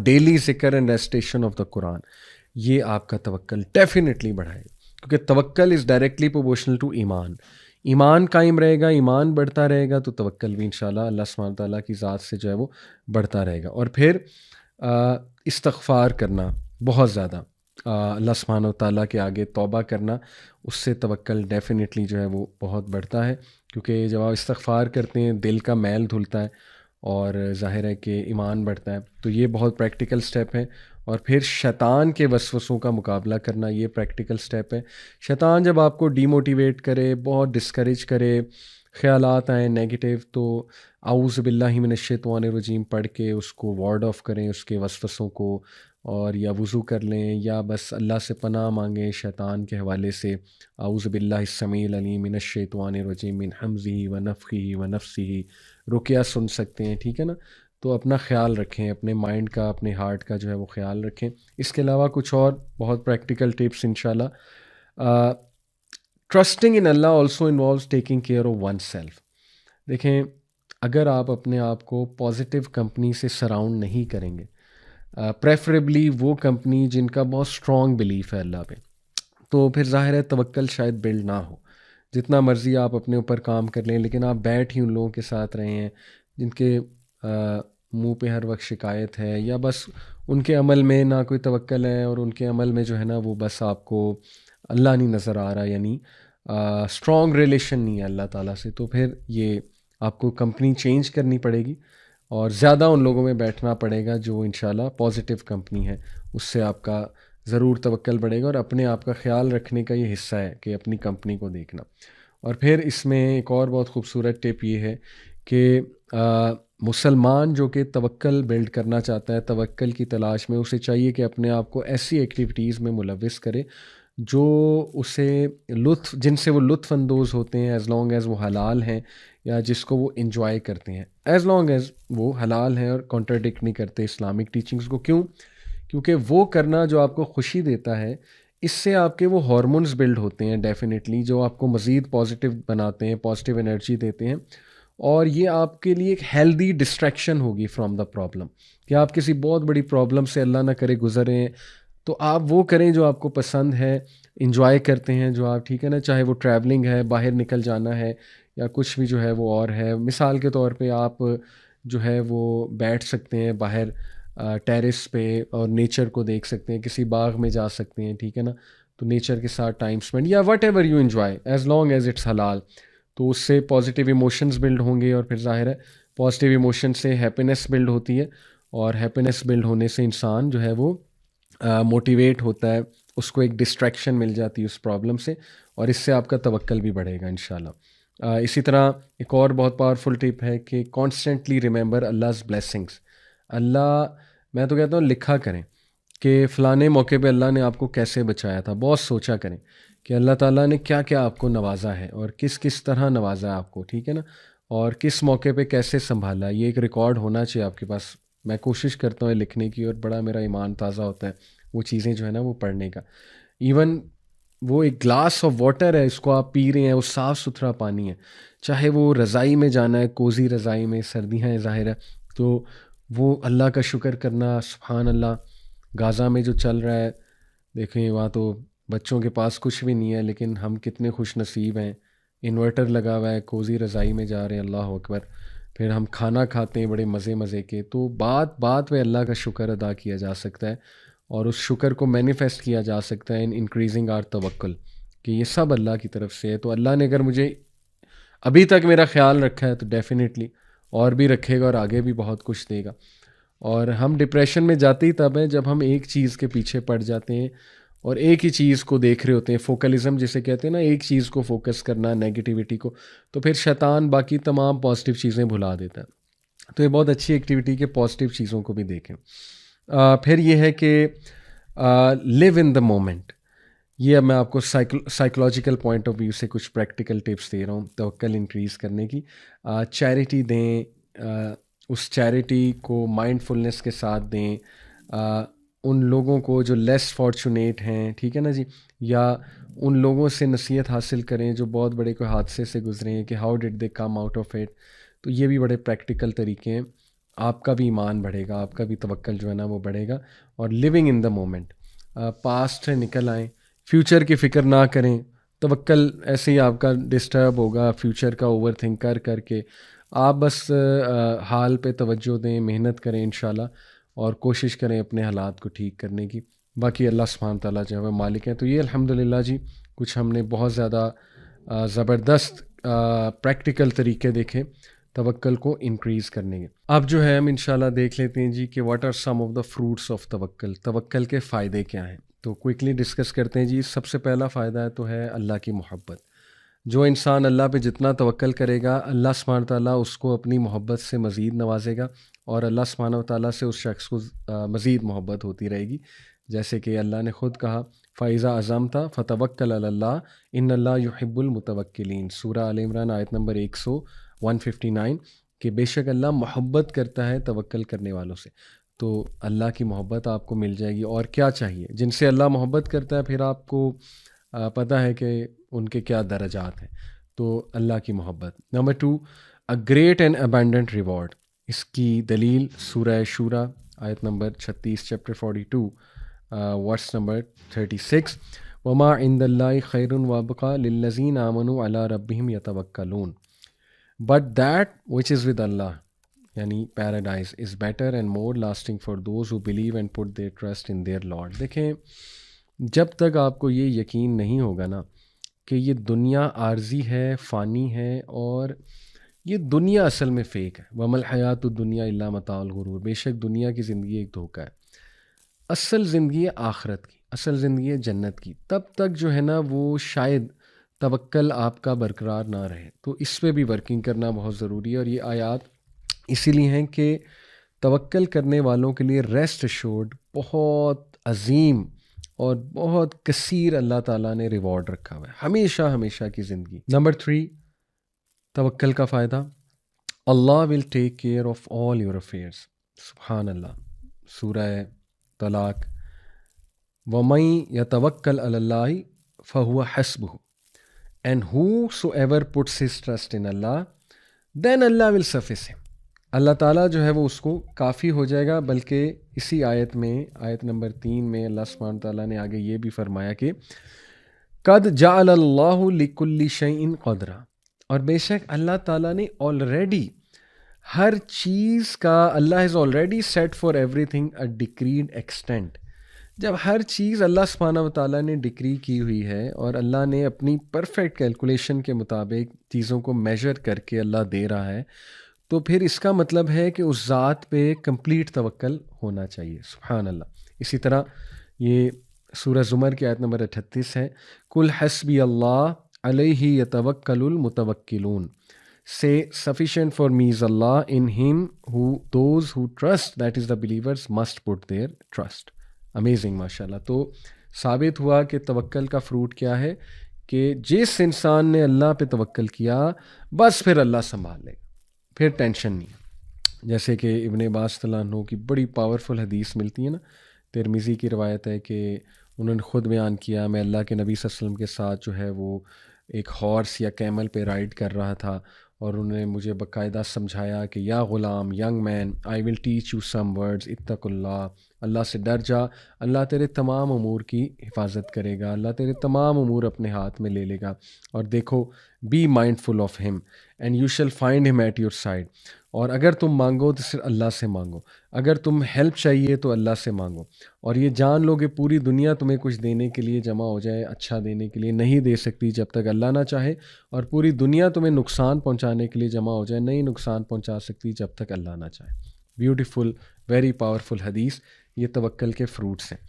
Daily ذکر and ریسٹیشن of the قرآن، یہ آپ کا توکل ڈیفینیٹلی بڑھائے گا، کیونکہ توکل از ڈائریکٹلی پروپورشنل ٹو ایمان. ایمان قائم رہے گا، ایمان بڑھتا رہے گا، تو توکل بھی انشاءاللہ اللہ سبحانہ تعالیٰ کی ذات سے جو ہے وہ بڑھتا رہے گا. اور پھر استغفار کرنا بہت زیادہ، اللہ سبحانہ تعالیٰ کے آگے توبہ کرنا، اس سے توکل ڈیفینیٹلی جو ہے وہ بہت بڑھتا ہے. کیونکہ جب آپ استغفار کرتے ہیں دل کا میل دھلتا ہے اور ظاہر ہے کہ ایمان بڑھتا ہے. تو یہ بہت پریکٹیکل سٹیپ ہے. اور پھر شیطان کے وسوسوں کا مقابلہ کرنا، یہ پریکٹیکل سٹیپ ہے. شیطان جب آپ کو ڈی موٹیویٹ کرے، بہت ڈسکریج کرے، خیالات آئیں نیگیٹو، تو اعوذ باللہ من الشیطان الرجیم پڑھ کے اس کو وارڈ آف کریں، اس کے وسوسوں کو، اور یا وضو کر لیں یا بس اللہ سے پناہ مانگیں شیطان کے حوالے سے. اعوذ باللہ السمیع العلیم من الشیطان الرجیم من حمزہ ونفخہ ونفثہ، رقیہ سن سکتے ہیں، ٹھیک ہے نا. تو اپنا خیال رکھیں، اپنے مائنڈ کا، اپنے ہارٹ کا جو ہے وہ خیال رکھیں. اس کے علاوہ کچھ اور بہت پریکٹیکل ٹپس انشاءاللہ. Trusting in Allah also involves taking care of one self. دیکھیں، اگر آپ اپنے آپ کو پازیٹیو کمپنی سے سراؤنڈ نہیں کریں گے، پریفریبلی وہ کمپنی جن کا بہت اسٹرانگ بلیف ہے اللہ پہ، تو پھر ظاہر ہے توکل شاید بلڈ نہ ہو. جتنا مرضی آپ اپنے اوپر کام کر لیں، لیکن آپ بیٹھ ہی ان لوگوں کے ساتھ رہے ہیں جن کے منہ پہ ہر وقت شکایت ہے، یا بس ان کے عمل میں نہ کوئی توکل ہے، اور ان کے عمل میں جو ہے نا وہ بس آپ کو اللہ نہیں نظر آ رہا، یعنی اسٹرانگ ریلیشن نہیں ہے اللہ تعالیٰ سے. تو پھر یہ آپ کو کمپنی چینج کرنی پڑے گی، اور زیادہ ان لوگوں میں بیٹھنا پڑے گا جو انشاءاللہ پازیٹیو کمپنی ہے. اس سے آپ کا ضرور توکل بڑھے گا، اور اپنے آپ کا خیال رکھنے کا یہ حصہ ہے کہ اپنی کمپنی کو دیکھنا. اور پھر اس میں ایک اور بہت خوبصورت ٹپ یہ ہے کہ مسلمان جو کہ توکل بلڈ کرنا چاہتا ہے، توکل کی تلاش میں، اسے چاہیے کہ اپنے آپ کو ایسی ایکٹیویٹیز میں ملوث کرے جو اسے جن سے وہ لطف اندوز ہوتے ہیں، ایز لانگ ایز وہ حلال ہیں، یا جس کو وہ انجوائے کرتے ہیں، ایز لانگ ایز وہ حلال ہیں اور کانٹراڈکٹ نہیں کرتے اسلامک ٹیچنگز کو. کیوں؟ کیونکہ وہ کرنا جو آپ کو خوشی دیتا ہے، اس سے آپ کے وہ ہارمونز بلڈ ہوتے ہیں ڈیفینیٹلی، جو آپ کو مزید پازیٹیو بناتے ہیں، پازیٹیو انرجی دیتے ہیں. اور یہ آپ کے لیے ایک ہیلدی ڈسٹریکشن ہوگی فرام دا پرابلم، کہ آپ کسی بہت بڑی پرابلم سے اللہ نہ کرے گزریں، تو آپ وہ کریں جو آپ کو پسند ہے، انجوائے کرتے ہیں جو آپ، ٹھیک ہے نا، چاہے وہ ٹریولنگ ہے، باہر نکل جانا ہے، یا کچھ بھی جو ہے وہ اور ہے. مثال کے طور پہ آپ جو ہے وہ بیٹھ سکتے ہیں باہر ٹیرس پہ اور نیچر کو دیکھ سکتے ہیں، کسی باغ میں جا سکتے ہیں، ٹھیک ہے نا. تو نیچر کے ساتھ ٹائم اسپینڈ، یا whatever you enjoy as long as it's حلال. تو اس سے پازیٹیو ایموشنز بلڈ ہوں گے، اور پھر ظاہر ہے پازیٹیو ایموشن سے ہیپینس بلڈ ہوتی ہے، اور ہیپینس بلڈ ہونے سے انسان جو ہے وہ موٹیویٹ ہوتا ہے، اس کو ایک ڈسٹریکشن مل جاتی ہے اس پرابلم سے، اور اس سے آپ کا توکل بھی بڑھے گا انشاءاللہ. اسی طرح ایک اور بہت پاورفل ٹپ ہے کہ کانسٹنٹلی ریممبر اللہز بلیسنگس. اللہ، میں تو کہتا ہوں لکھا کریں کہ فلانے موقع پہ اللہ نے آپ کو کیسے بچایا تھا. بہت سوچا کریں کہ اللہ تعالیٰ نے کیا کیا آپ کو نوازا ہے، اور کس کس طرح نوازا ہے آپ کو، ٹھیک ہے نا، اور کس موقع پہ کیسے سنبھالا. یہ ایک ریکارڈ ہونا چاہیے آپ کے پاس. میں کوشش کرتا ہوں لکھنے کی، اور بڑا میرا ایمان تازہ ہوتا ہے وہ چیزیں جو ہے نا وہ پڑھنے کا. ایون وہ ایک گلاس آف واٹر ہے، اس کو آپ پی رہے ہیں، وہ صاف ستھرا پانی ہے، چاہے وہ رضائی میں جانا ہے، کوزی رضائی میں، سردیاں ہیں ظاہر ہے، تو وہ اللہ کا شکر کرنا. سبحان اللہ، غازہ میں جو چل رہا ہے، دیکھیں وہاں تو بچوں کے پاس کچھ بھی نہیں ہے، لیکن ہم کتنے خوش نصیب ہیں، انورٹر لگا ہوا ہے، کوزی رضائی میں جا رہے ہیں، اللہ اکبر. پھر ہم کھانا کھاتے ہیں بڑے مزے مزے کے. تو بات بات پہ اللہ کا شکر ادا کیا جا سکتا ہے، اور اس شکر کو مینیفیسٹ کیا جا سکتا ہے ان انکریزنگ آر توکل، کہ یہ سب اللہ کی طرف سے ہے. تو اللہ نے اگر مجھے ابھی تک میرا خیال رکھا ہے تو ڈیفینیٹلی اور بھی رکھے گا، اور آگے بھی بہت کچھ دے گا. اور ہم ڈپریشن میں جاتے ہی تب ہیں جب ہم ایک چیز کے پیچھے پڑ جاتے ہیں اور ایک ہی چیز کو دیکھ رہے ہوتے ہیں، فوکلزم جسے کہتے ہیں نا، ایک چیز کو فوکس کرنا، نیگیٹیوٹی کو. تو پھر شیطان باقی تمام پازیٹیو چیزیں بھلا دیتا ہے. تو یہ بہت اچھی ایکٹیویٹی کہ پازیٹیو چیزوں کو بھی دیکھیں. پھر یہ ہے کہ لیو ان دا مومنٹ. یہ اب میں آپ کو سائیکولوجیکل پوائنٹ آف ویو سے کچھ پریکٹیکل ٹپس دے رہا ہوں توکل انکریز کرنے کی. چیریٹی دیں، اس چیریٹی کو مائنڈ فلنس کے ساتھ دیں. ان لوگوں کو جو لیس فارچونیٹ ہیں، ٹھیک ہے نا جی، یا ان لوگوں سے نصیحت حاصل کریں جو بہت بڑے کوئی حادثے سے گزرے ہیں، کہ how did they come out of it. تو یہ بھی بڑے پریکٹیکل طریقے ہیں. آپ کا بھی ایمان بڑھے گا، آپ کا بھی توکل جو ہے نا وہ بڑھے گا. اور living in the moment, past سے نکل آئیں، فیوچر کی فکر نہ کریں. توکل ایسے ہی آپ کا ڈسٹرب ہوگا فیوچر کا اوور تھنک کر کے. آپ بس حال پہ توجہ دیں، محنت کریں انشاءاللہ، اور کوشش کریں اپنے حالات کو ٹھیک کرنے کی. باقی اللہ سبحانہ تعالیٰ جو ہے مالک ہیں. تو یہ الحمدللہ جی کچھ ہم نے بہت زیادہ زبردست پریکٹیکل طریقے دیکھے توکل کو انکریز کرنے کے. اب جو ہے ہم انشاءاللہ دیکھ لیتے ہیں جی کہ what are some of the fruits of توکل. توکل کے فائدے کیا ہیں؟ تو کوئکلی ڈسکس کرتے ہیں جی. سب سے پہلا فائدہ تو ہے اللہ کی محبت. جو انسان اللہ پہ جتنا توکل کرے گا، اللہ سبحانہ تعالیٰ اس کو اپنی محبت سے مزید نوازے گا، اور اللہ سبحانہ تعالیٰ سے اس شخص کو مزید محبت ہوتی رہے گی. جیسے کہ اللہ نے خود کہا فَإِذَا عَزَمْتَ فَتَوَكَّلْ عَلَى اللَّهِ إِنَّ اللَّهَ يُحِبُّ الْمُتَوَكِّلِينَ. سورہ آل عمران آیت نمبر 159 کہ بے شک اللہ محبت کرتا ہے توکل کرنے والوں سے. تو اللہ کی محبت آپ کو مل جائے گی. اور کیا چاہیے؟ جن سے اللہ محبت کرتا ہے پھر آپ کو پتہ ہے کہ ان کے کیا درجات ہیں. تو اللہ کی محبت. Number 2، a great and abundant reward. اس کی دلیل سورہ شورا آیت نمبر 36 چیپٹر 42 ورس نمبر 36، وما عند اللہ خیر وابقا للذین آمنوا علی ربہم یتوکلون but that which is with Allah یعنی paradise is better and more lasting for those who believe and put their trust in their Lord. دیکھیں، جب تک آپ کو یہ یقین نہیں ہوگا نا کہ یہ دنیا عارضی ہے، فانی ہے، اور یہ دنیا اصل میں فیک ہے، وَمَا الْحَيَاةُ الدُّنْيَا إِلَّا مَتَاعُ الْغُرُورِ، بے شک دنیا کی زندگی ایک دھوکہ ہے. اصل زندگی ہے آخرت کی، اصل زندگی ہے جنت کی. تب تک جو ہے نا وہ شاید توکل آپ کا برقرار نہ رہے. تو اس پہ بھی ورکنگ کرنا بہت ضروری ہے. اور یہ آیات اسی لیے ہیں کہ توکل کرنے والوں کے لیے ریسٹ ایشورڈ بہت عظیم اور بہت کثیر اللہ تعالیٰ نے ریوارڈ رکھا ہوا ہے ہمیشہ ہمیشہ کی زندگی. نمبر 3، توکل کا فائدہ، Allah will take care of all your affairs. سبحان اللہ. سورہ طلاق، وَمَن يَتَوَكَّلْ عَلَى اللَّهِ فَهُوَ حَسْبُهُ and whosoever puts his trust in Allah then Allah will suffice him. اللہ تعالیٰ جو ہے وہ اس کو کافی ہو جائے گا. بلکہ اسی آیت میں، آیت نمبر 3 میں اللہ سبحانہ تعالیٰ نے آگے یہ بھی فرمایا کہ قد جعل اللہ لکل شیء قدرا، اور بے شک اللہ تعالیٰ نے آلریڈی ہر چیز کا، Allah has already set for everything a decreed extent. جب ہر چیز اللہ سبحانہ و تعالیٰ نے ڈکری کی ہوئی ہے اور اللہ نے اپنی پرفیکٹ کیلکولیشن کے مطابق چیزوں کو میجر کر کے اللہ دے رہا ہے، تو پھر اس کا مطلب ہے کہ اس ذات پہ کمپلیٹ توکل ہونا چاہیے. سبحان اللہ. اسی طرح یہ سورہ زمر کی آیت نمبر 38 ہے، کل حسبی اللہ علیہ یتوکل المتوکلون. Say sufficient for me is Allah, in him who those who trust, that is the believers, must put their trust. Amazing ماشاءاللہ. تو ثابت ہوا کہ توکل کا فروٹ کیا ہے کہ جس انسان نے اللہ پہ توکل کیا بس پھر اللہ سنبھال لے گا، پھر ٹینشن نہیں. جیسے کہ ابن عباس رضی اللہ عنہ کی بڑی پاورفل حدیث ملتی ہے نا، ترمذی کی روایت ہے کہ انہوں نے خود بیان کیا، میں اللہ کے نبی صلی اللہ علیہ وسلم کے ساتھ جو ہے وہ ایک ہارس یا کیمل پہ رائڈ کر رہا تھا، اور انہوں نے مجھے باقاعدہ سمجھایا کہ یا غلام، young man, I will teach you some words, اتق اللہ، اللہ سے ڈر جا، اللہ تیرے تمام امور کی حفاظت کرے گا، اللہ تیرے تمام امور اپنے ہاتھ میں لے لے گا. اور دیکھو، بی مائنڈ فل آف ہم اینڈ یو شیل فائنڈ ہم ایٹ یور سائڈ. اور اگر تم مانگو تو صرف اللہ سے مانگو، اگر تم ہیلپ چاہیے تو اللہ سے مانگو. اور یہ جان لو کہ پوری دنیا تمہیں کچھ دینے کے لیے جمع ہو جائے، اچھا دینے کے لیے نہیں دے سکتی جب تک اللہ نہ چاہے، اور پوری دنیا تمہیں نقصان پہنچانے کے لیے جمع ہو جائے، نہیں نقصان پہنچا سکتی جب تک اللہ نہ چاہے. بیوٹیفل، ویری پاورفل حدیث. یہ توکل کے فروٹس ہیں.